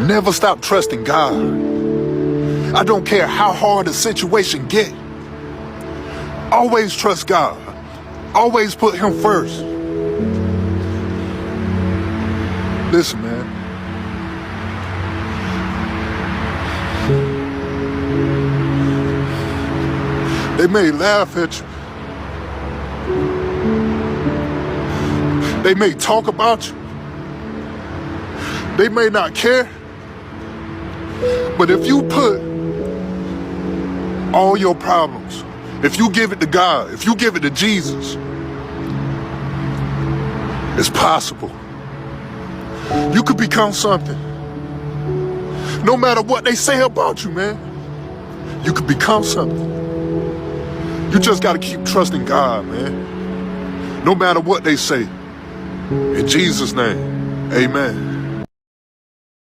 Never stop trusting God. I don't care how hard the situation get. Always trust God. Always put Him first. Listen, man. They may laugh at you. They may talk about you. They may not care. But if you put all your problems, if you give it to God, if you give it to Jesus, it's possible. You could become something. No matter what they say about you, man, you could become something. You just gotta keep trusting God, man. No matter what they say. In Jesus' name, amen.